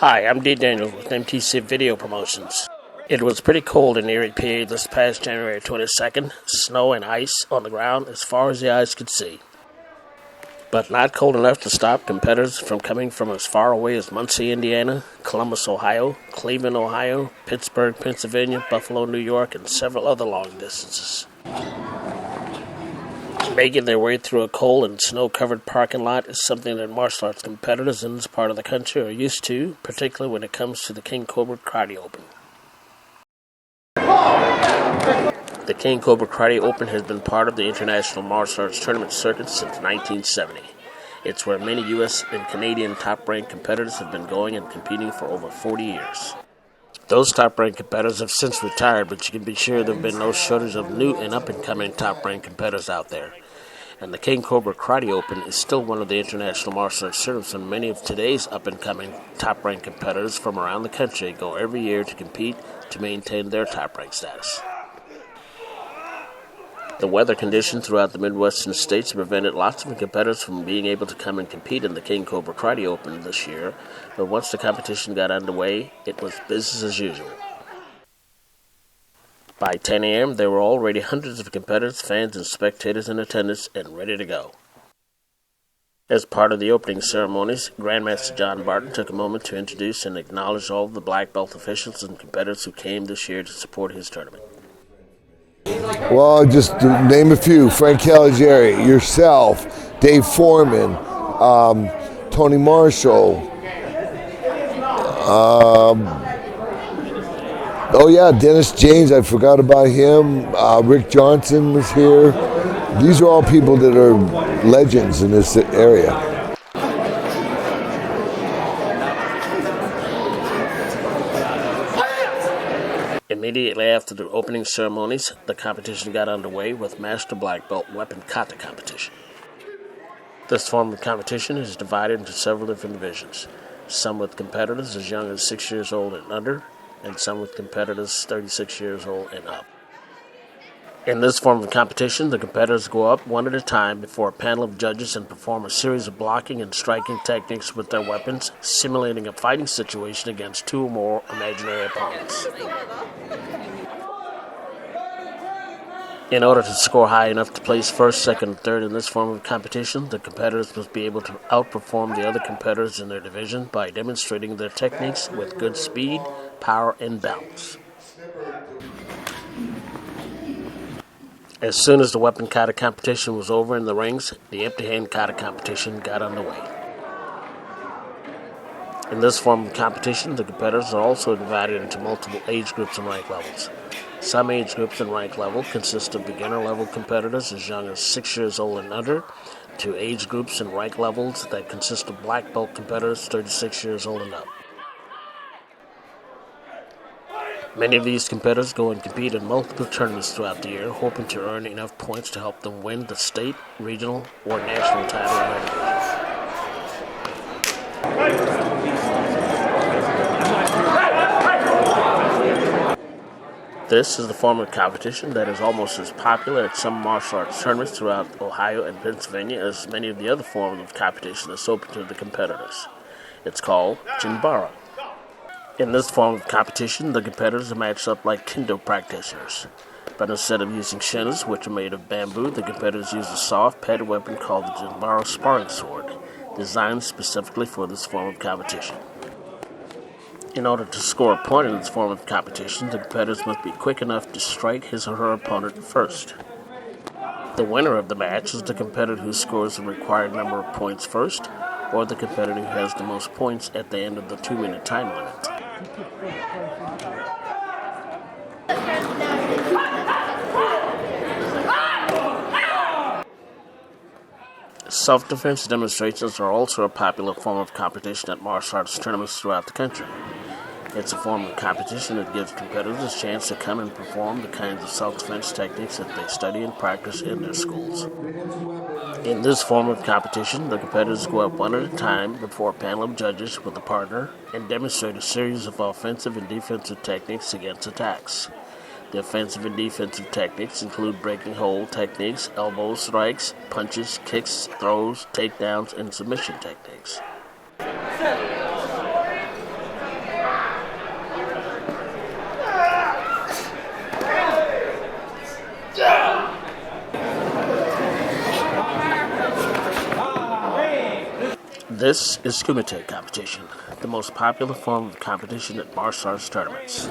Hi, I'm D. Daniels with MTC Video Promotions. It was pretty cold in Erie, PA this past January 22nd, snow and ice on the ground as far as the eyes could see. But not cold enough to stop competitors from coming from as far away as Muncie, Indiana, Columbus, Ohio, Cleveland, Ohio, Pittsburgh, Pennsylvania, Buffalo, New York, and several other long distances. Making their way through a cold and snow-covered parking lot is something that martial arts competitors in this part of the country are used to, particularly when it comes to the King Cobra Karate Open. The King Cobra Karate Open has been part of the international martial arts tournament circuit since 1970. It's where many U.S. and Canadian top-ranked competitors have been going and competing for over 40 years. Those top-ranked competitors have since retired, but you can be sure there have been no shortage of new and up-and-coming top-ranked competitors out there. And the King Cobra Karate Open is still one of the international martial arts tournaments, and many of today's up-and-coming top-ranked competitors from around the country go every year to compete to maintain their top-ranked status. The weather conditions throughout the Midwestern states prevented lots of competitors from being able to come and compete in the King Cobra Karate Open this year, but once the competition got underway, it was business as usual. By 10 a.m., there were already hundreds of competitors, fans, and spectators in attendance and ready to go. As part of the opening ceremonies, Grandmaster John Barton took a moment to introduce and acknowledge all of the black belt officials and competitors who came this year to support his tournament. Well, just to name a few: Frank Caligari, yourself, Dave Foreman, Tony Marshall. Dennis James, I forgot about him. Rick Johnson was here. These are all people that are legends in this area. Immediately after the opening ceremonies, the competition got underway with Master Black Belt Weapon Kata competition. This form of competition is divided into several different divisions, some with competitors as young as 6 years old and under, and some with competitors 36 years old and up. In this form of competition, the competitors go up one at a time before a panel of judges and perform a series of blocking and striking techniques with their weapons, simulating a fighting situation against two or more imaginary opponents. In order to score high enough to place first, second, and third in this form of competition, the competitors must be able to outperform the other competitors in their division by demonstrating their techniques with good speed, power, and balance. As soon as the weapon kata competition was over in the rings, the empty hand kata competition got underway. In this form of competition, the competitors are also divided into multiple age groups and rank levels. Some age groups and rank level consist of beginner-level competitors as young as 6 years old and under, to age groups and rank levels that consist of black belt competitors 36 years old and up. Many of these competitors go and compete in multiple tournaments throughout the year, hoping to earn enough points to help them win the state, regional, or national title in their division. This is the form of competition that is almost as popular at some martial arts tournaments throughout Ohio and Pennsylvania as many of the other forms of competition that's open to the competitors. It's called Jimbara. In this form of competition, the competitors are matched up like kendo practitioners. But instead of using shinas, which are made of bamboo, the competitors use a soft, padded weapon called the Jimbara sparring sword, designed specifically for this form of competition. In order to score a point in this form of competition, the competitors must be quick enough to strike his or her opponent first. The winner of the match is the competitor who scores the required number of points first, or the competitor who has the most points at the end of the 2-minute time limit. Self-defense demonstrations are also a popular form of competition at martial arts tournaments throughout the country. It's a form of competition that gives competitors a chance to come and perform the kinds of self-defense techniques that they study and practice in their schools. In this form of competition, the competitors go up one at a time before a panel of judges with a partner and demonstrate a series of offensive and defensive techniques against attacks. The offensive and defensive techniques include breaking hold techniques, elbow strikes, punches, kicks, throws, takedowns, and submission techniques. This is Schematic Competition, the most popular form of competition at martial arts tournaments.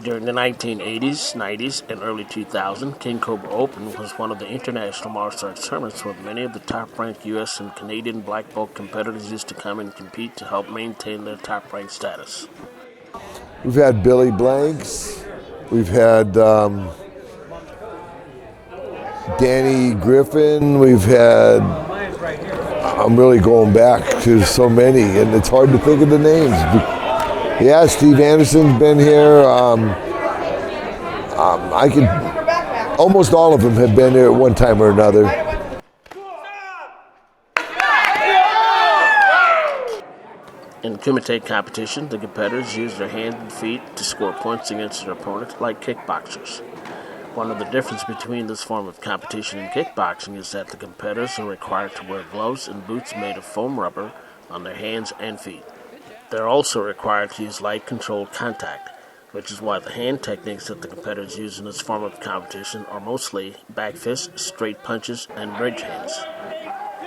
During the 1980s, 90s, and early 2000s, King Cobra Open was one of the international martial arts tournaments where many of the top-ranked U.S. and Canadian black belt competitors used to come and compete to help maintain their top-ranked status. We've had Billy Blanks, we've had Danny Griffin, we've had, I'm really going back to so many, and it's hard to think of the names. Yeah, Steve Anderson's been here. Almost all of them have been here at one time or another. In Kumite competition, the competitors use their hands and feet to score points against their opponent like kickboxers. One of the differences between this form of competition and kickboxing is that the competitors are required to wear gloves and boots made of foam rubber on their hands and feet. They're also required to use light controlled contact, which is why the hand techniques that the competitors use in this form of competition are mostly back fists, straight punches, and bridge hands.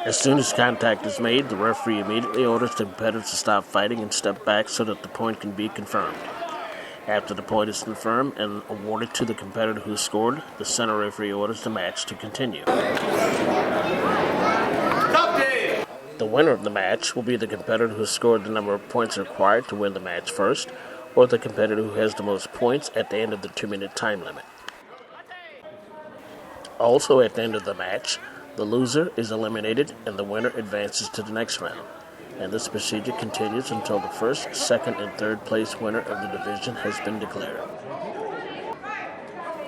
As soon as contact is made, the referee immediately orders the competitors to stop fighting and step back so that the point can be confirmed. After the point is confirmed and awarded to the competitor who scored, the center referee orders the match to continue. The winner of the match will be the competitor who scored the number of points required to win the match first, or the competitor who has the most points at the end of the 2-minute time limit. Also at the end of the match, the loser is eliminated and the winner advances to the next round. And this procedure continues until the first, second, and third place winner of the division has been declared.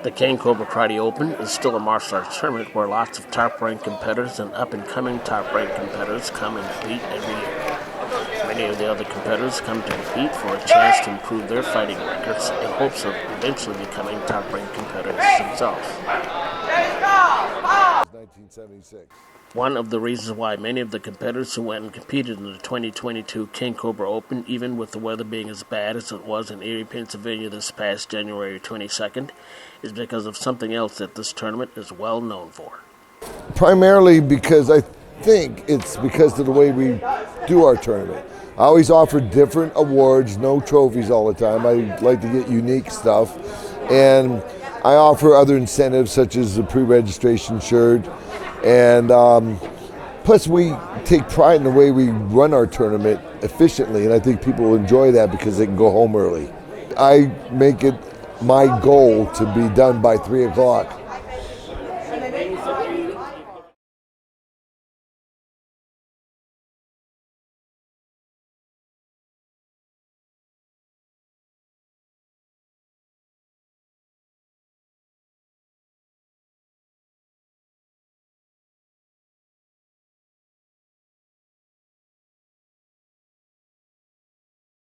The King Cobra Karate Open is still a martial arts tournament where lots of top-ranked competitors and up-and-coming top-ranked competitors come and compete every year. Many of the other competitors come to compete for a chance to improve their fighting records in hopes of eventually becoming top-ranked competitors themselves. 1976. One of the reasons why many of the competitors who went and competed in the 2022 King Cobra Open, even with the weather being as bad as it was in Erie, Pennsylvania this past January 22nd, is because of something else that this tournament is well known for. Primarily because I think it's because of the way we do our tournament. I always offer different awards, no trophies all the time. I like to get unique stuff. And I offer other incentives such as a pre-registration shirt. And plus we take pride in the way we run our tournament efficiently, and I think people will enjoy that because they can go home early. I make it my goal to be done by 3 o'clock.